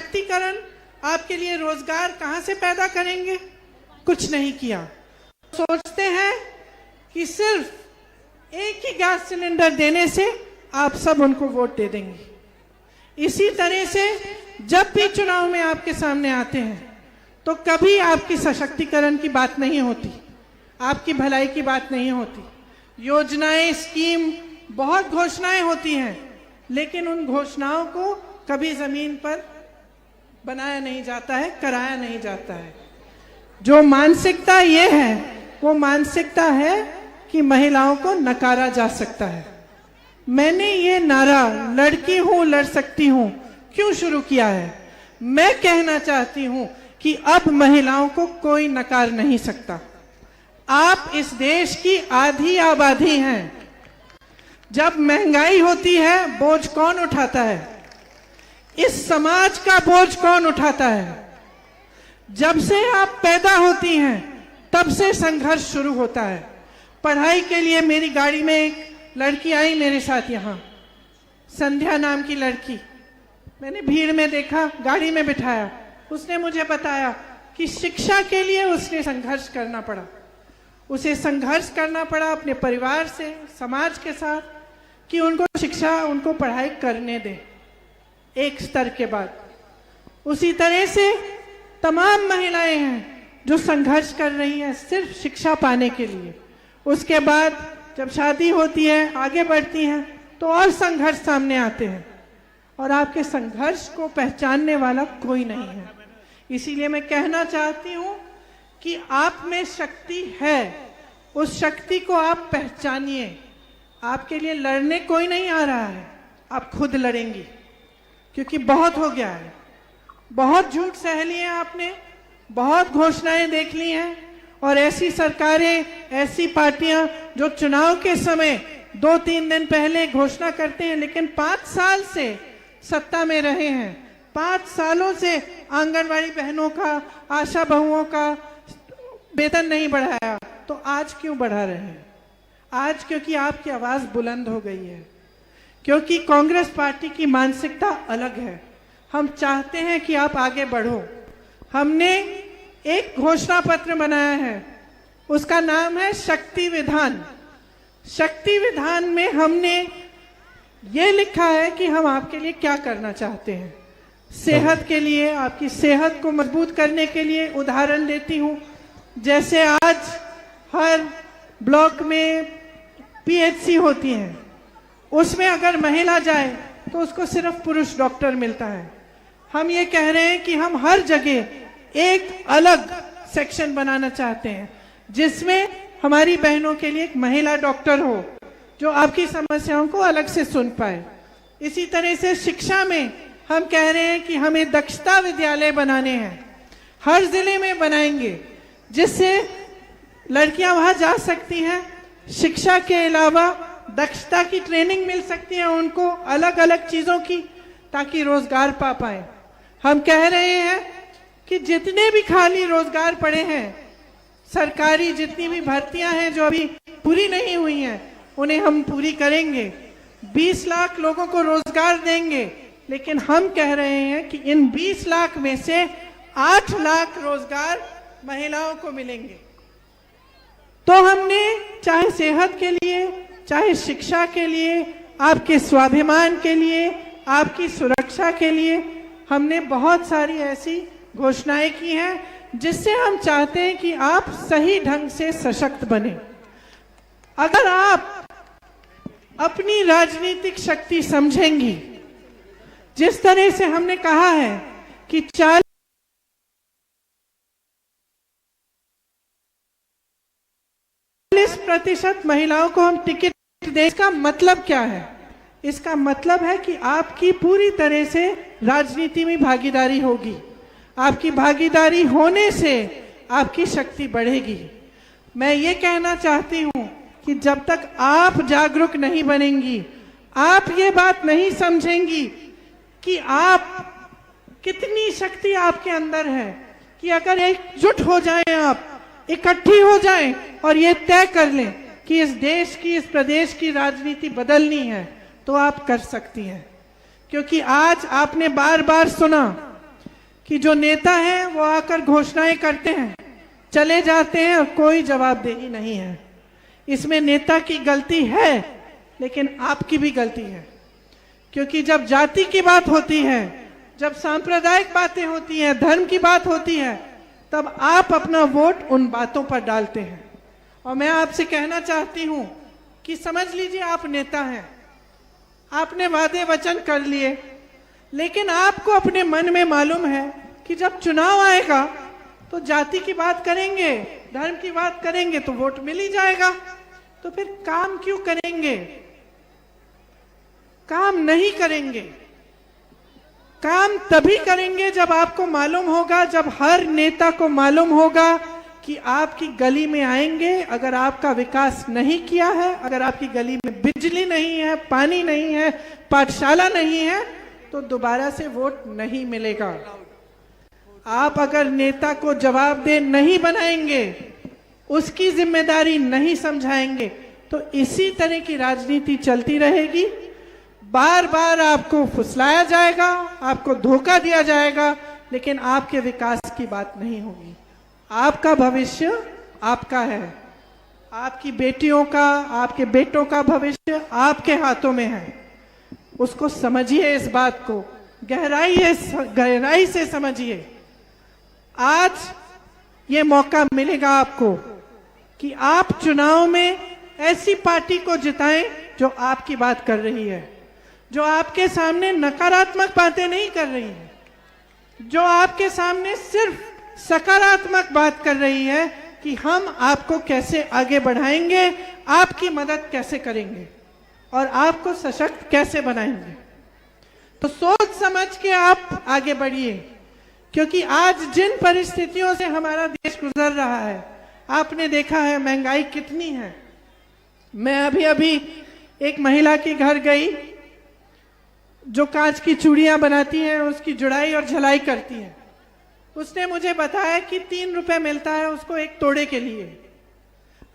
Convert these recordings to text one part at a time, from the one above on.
सशक्तिकरण आपके लिए रोजगार कहां से पैदा करेंगे? कुछ नहीं किया। सोचते हैं कि सिर्फ एक ही गैस सिलेंडर देने से आप सब उनको वोट दे देंगे। इसी तरह से जब भी चुनाव में आपके सामने आते हैं तो कभी आपकी सशक्तिकरण की बात नहीं होती, आपकी भलाई की बात नहीं होती। योजनाएं, स्कीम, बहुत घोषणाएं होती हैं, लेकिन उन घोषणाओं को कभी जमीन पर बनाया नहीं जाता है, कराया नहीं जाता है। जो मानसिकता ये है वो मानसिकता है कि महिलाओं को नकारा जा सकता है। मैंने ये नारा लड़की हूं लड़ सकती हूं क्यों शुरू किया है? मैं कहना चाहती हूं कि अब महिलाओं को कोई नकार नहीं सकता। आप इस देश की आधी आबादी हैं। जब महंगाई होती है, बोझ कौन उठाता है? इस समाज का बोझ कौन उठाता है? जब से आप पैदा होती हैं तब से संघर्ष शुरू होता है। पढ़ाई के लिए मेरी गाड़ी में एक लड़की आई मेरे साथ, यहाँ संध्या नाम की लड़की। मैंने भीड़ में देखा, गाड़ी में बिठाया, उसने मुझे बताया कि शिक्षा के लिए उसने संघर्ष करना पड़ा। उसे संघर्ष करना पड़ा अपने परिवार से, समाज के साथ, कि उनको शिक्षा, उनको पढ़ाई करने दें एक स्तर के बाद। उसी तरह से तमाम महिलाएं हैं जो संघर्ष कर रही हैं सिर्फ शिक्षा पाने के लिए। उसके बाद जब शादी होती है, आगे बढ़ती हैं, तो और संघर्ष सामने आते हैं और आपके संघर्ष को पहचानने वाला कोई नहीं है। इसीलिए मैं कहना चाहती हूं कि आप में शक्ति है, उस शक्ति को आप पहचानिए। आपके लिए लड़ने कोई नहीं आ रहा है, आप खुद लड़ेंगी, क्योंकि बहुत हो गया है। बहुत झूठ सह लिए आपने, बहुत घोषणाएं देख ली हैं, और ऐसी सरकारें, ऐसी पार्टियां जो चुनाव के समय 2-3 दिन पहले घोषणा करते हैं, लेकिन 5 साल से सत्ता में रहे हैं। 5 सालों से आंगनवाड़ी बहनों का, आशा बहुओं का वेतन नहीं बढ़ाया, तो आज क्यों बढ़ा रहे हैं? आज क्योंकि आपकी आवाज बुलंद हो गई है, क्योंकि कांग्रेस पार्टी की मानसिकता अलग है। हम चाहते हैं कि आप आगे बढ़ो। हमने एक घोषणा पत्र बनाया है, उसका नाम है शक्ति विधान। शक्ति विधान में हमने ये लिखा है कि हम आपके लिए क्या करना चाहते हैं। सेहत के लिए, आपकी सेहत को मजबूत करने के लिए उदाहरण देती हूँ। जैसे आज हर ब्लॉक में पीएचसी होती हैं, उसमें अगर महिला जाए तो उसको सिर्फ पुरुष डॉक्टर मिलता है। हम ये कह रहे हैं कि हम हर जगह एक अलग सेक्शन बनाना चाहते हैं, जिसमें हमारी बहनों के लिए एक महिला डॉक्टर हो, जो आपकी समस्याओं को अलग से सुन पाए। इसी तरह से शिक्षा में हम कह रहे हैं कि हमें दक्षता विद्यालय बनाने हैं, हर जिले में बनाएंगे, जिससे लड़कियां वहां जा सकती हैं। शिक्षा के अलावा दक्षता की ट्रेनिंग मिल सकती है उनको, अलग अलग चीजों की, ताकि रोजगार पा पाए। हम कह रहे हैं कि जितने भी खाली रोजगार पड़े हैं, सरकारी जितनी भी भर्तियां हैं जो अभी पूरी नहीं हुई हैं, उन्हें हम पूरी करेंगे। 20 लाख लोगों को रोजगार देंगे, लेकिन हम कह रहे हैं कि इन 20 लाख में से 8 लाख रोजगार महिलाओं को मिलेंगे। तो हमने चाहे सेहत के लिए, चाहे शिक्षा के लिए, आपके स्वाभिमान के लिए, आपकी सुरक्षा के लिए, हमने बहुत सारी ऐसी घोषणाएं की हैं, जिससे हम चाहते हैं कि आप सही ढंग से सशक्त बने। अगर आप अपनी राजनीतिक शक्ति समझेंगी, जिस तरह से हमने कहा है कि 40% महिलाओं को हम टिकट दें, इसका मतलब क्या है? इसका मतलब है कि आपकी पूरी तरह से राजनीति में भागीदारी होगी। आपकी भागीदारी होने से आपकी शक्ति बढ़ेगी। मैं ये कहना चाहती हूं कि जब तक आप जागरूक नहीं बनेंगी, आप ये बात नहीं समझेंगी कि आप कितनी शक्ति आपके अंदर है, कि अगर एकजुट हो जाएं, आप इकट्ठी हो जाएं और ये तय कर लें कि इस देश की, इस प्रदेश की राजनीति बदलनी है, तो आप कर सकती हैं। क्योंकि आज आपने बार बार सुना कि जो नेता हैं वो आकर घोषणाएं करते हैं, चले जाते हैं और कोई जवाबदेही नहीं है। इसमें नेता की गलती है, लेकिन आपकी भी गलती है, क्योंकि जब जाति की बात होती है, जब सांप्रदायिक बातें होती हैं, धर्म की बात होती है, तब आप अपना वोट उन बातों पर डालते हैं। और मैं आपसे कहना चाहती हूं कि समझ लीजिए आप नेता हैं, आपने वादे वचन कर लिए, लेकिन आपको अपने मन में मालूम है कि जब चुनाव आएगा तो जाति की बात करेंगे, धर्म की बात करेंगे तो वोट मिल ही जाएगा। तो फिर काम क्यों करेंगे? काम नहीं करेंगे। काम तभी करेंगे जब आपको मालूम होगा, जब हर नेता को मालूम होगा कि आपकी गली में आएंगे, अगर आपका विकास नहीं किया है, अगर आपकी गली में बिजली नहीं है, पानी नहीं है, पाठशाला नहीं है, तो दोबारा से वोट नहीं मिलेगा। आप अगर नेता को जवाबदेह नहीं बनाएंगे, उसकी जिम्मेदारी नहीं समझाएंगे, तो इसी तरह की राजनीति चलती रहेगी। बार बार आपको फुसलाया जाएगा, आपको धोखा दिया जाएगा, लेकिन आपके विकास की बात नहीं होगी। आपका भविष्य आपका है, आपकी बेटियों का, आपके बेटों का भविष्य आपके हाथों में है। उसको समझिए, इस बात को गहराई से समझिए। आज ये मौका मिलेगा आपको कि आप चुनाव में ऐसी पार्टी को जिताएं जो आपकी बात कर रही है, जो आपके सामने नकारात्मक बातें नहीं कर रही है, जो आपके सामने सिर्फ सकारात्मक बात कर रही है कि हम आपको कैसे आगे बढ़ाएंगे, आपकी मदद कैसे करेंगे और आपको सशक्त कैसे बनाएंगे। तो सोच समझ के आप आगे बढ़िए, क्योंकि आज जिन परिस्थितियों से हमारा देश गुजर रहा है, आपने देखा है महंगाई कितनी है। मैं अभी एक महिला के घर गई जो कांच की चूड़ियां बनाती है, उसकी जुड़ाई और झलाई करती है। उसने मुझे बताया कि 3 रुपए मिलता है उसको एक तोड़े के लिए।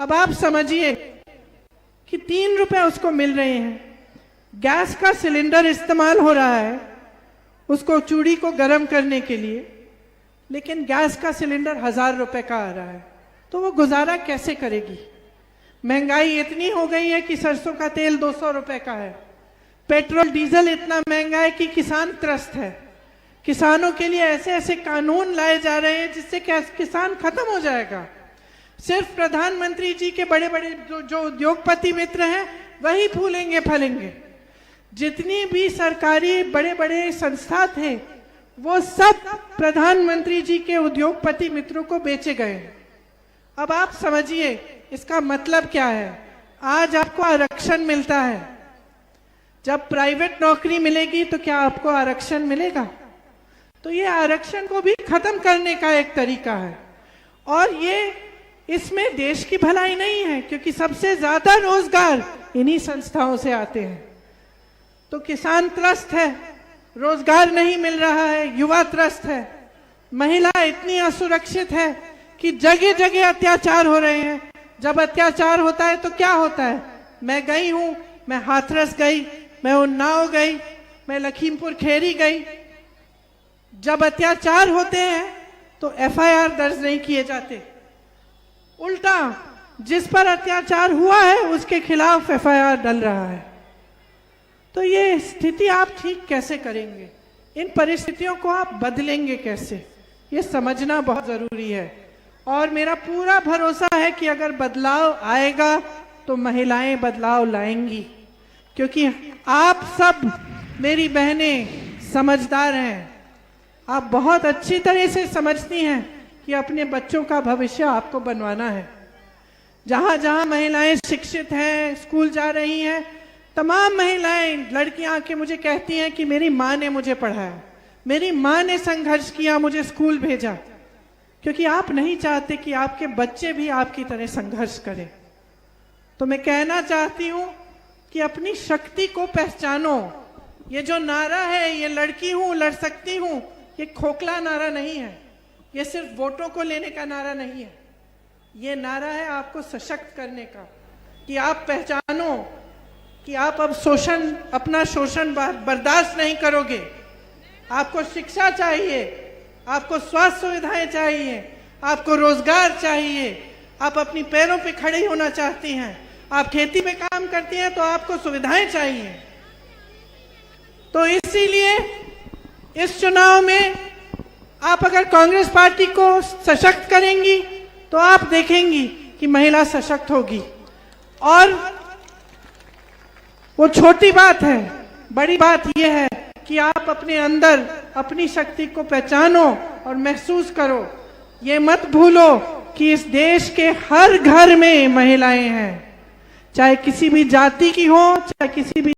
अब आप समझिए कि 3 रुपए उसको मिल रहे हैं, गैस का सिलेंडर इस्तेमाल हो रहा है उसको चूड़ी को गर्म करने के लिए, लेकिन गैस का सिलेंडर 1000 रुपए का आ रहा है, तो वो गुजारा कैसे करेगी? महंगाई इतनी हो गई है कि सरसों का तेल 200 रुपए का है, पेट्रोल डीजल इतना महंगा है कि किसान त्रस्त है। किसानों के लिए ऐसे ऐसे कानून लाए जा रहे हैं जिससे किसान खत्म हो जाएगा। सिर्फ प्रधानमंत्री जी के बड़े बड़े जो उद्योगपति मित्र हैं वही फूलेंगे फलेंगे। जितनी भी सरकारी बड़े बड़े संस्था थे वो सब प्रधानमंत्री जी के उद्योगपति मित्रों को बेचे गए। अब आप समझिए इसका मतलब क्या है। आज आपको आरक्षण मिलता है, जब प्राइवेट नौकरी मिलेगी तो क्या आपको आरक्षण मिलेगा? तो ये आरक्षण को भी खत्म करने का एक तरीका है, और ये इसमें देश की भलाई नहीं है, क्योंकि सबसे ज्यादा रोजगार इन्हीं संस्थाओं से आते हैं। तो किसान त्रस्त है, रोजगार नहीं मिल रहा है, युवा त्रस्त है, महिला इतनी असुरक्षित है कि जगह जगह अत्याचार हो रहे हैं। जब अत्याचार होता है तो क्या होता है? मैं गई हूं, मैं हाथरस गई, मैं उन्नाव गई, मैं लखीमपुर खेरी गई। जब अत्याचार होते हैं तो एफआईआर दर्ज नहीं किए जाते, उल्टा जिस पर अत्याचार हुआ है उसके खिलाफ एफआईआर डल रहा है। तो ये स्थिति आप ठीक कैसे करेंगे? इन परिस्थितियों को आप बदलेंगे कैसे? ये समझना बहुत जरूरी है। और मेरा पूरा भरोसा है कि अगर बदलाव आएगा तो महिलाएं बदलाव लाएंगी, क्योंकि आप सब मेरी बहनें समझदार हैं। आप बहुत अच्छी तरह से समझती हैं कि अपने बच्चों का भविष्य आपको बनवाना है। जहां जहां महिलाएं शिक्षित हैं, स्कूल जा रही हैं, तमाम महिलाएं, लड़कियां आके मुझे कहती हैं कि मेरी माँ ने मुझे पढ़ाया, मेरी माँ ने संघर्ष किया, मुझे स्कूल भेजा, क्योंकि आप नहीं चाहते कि आपके बच्चे भी आपकी तरह संघर्ष करें। तो मैं कहना चाहती हूं कि अपनी शक्ति को पहचानो। ये जो नारा है, ये लड़की हूं, लड़ सकती हूं, ये खोखला नारा नहीं है, ये सिर्फ वोटों को लेने का नारा नहीं है। ये नारा है आपको सशक्त करने का, कि आप पहचानो कि आप अब अपना शोषण बर्दाश्त नहीं करोगे। आपको शिक्षा चाहिए, आपको स्वास्थ्य सुविधाएं चाहिए, आपको रोजगार चाहिए, आप अपनी पैरों पे खड़े होना चाहती हैं, आप खेती में काम करती हैं तो आपको सुविधाएं चाहिए। तो इसीलिए इस चुनाव में आप अगर कांग्रेस पार्टी को सशक्त करेंगी तो आप देखेंगी कि महिला सशक्त होगी। और वो छोटी बात है, बड़ी बात यह है कि आप अपने अंदर अपनी शक्ति को पहचानो और महसूस करो। ये मत भूलो कि इस देश के हर घर में महिलाएं हैं, चाहे किसी भी जाति की हो, चाहे किसी भी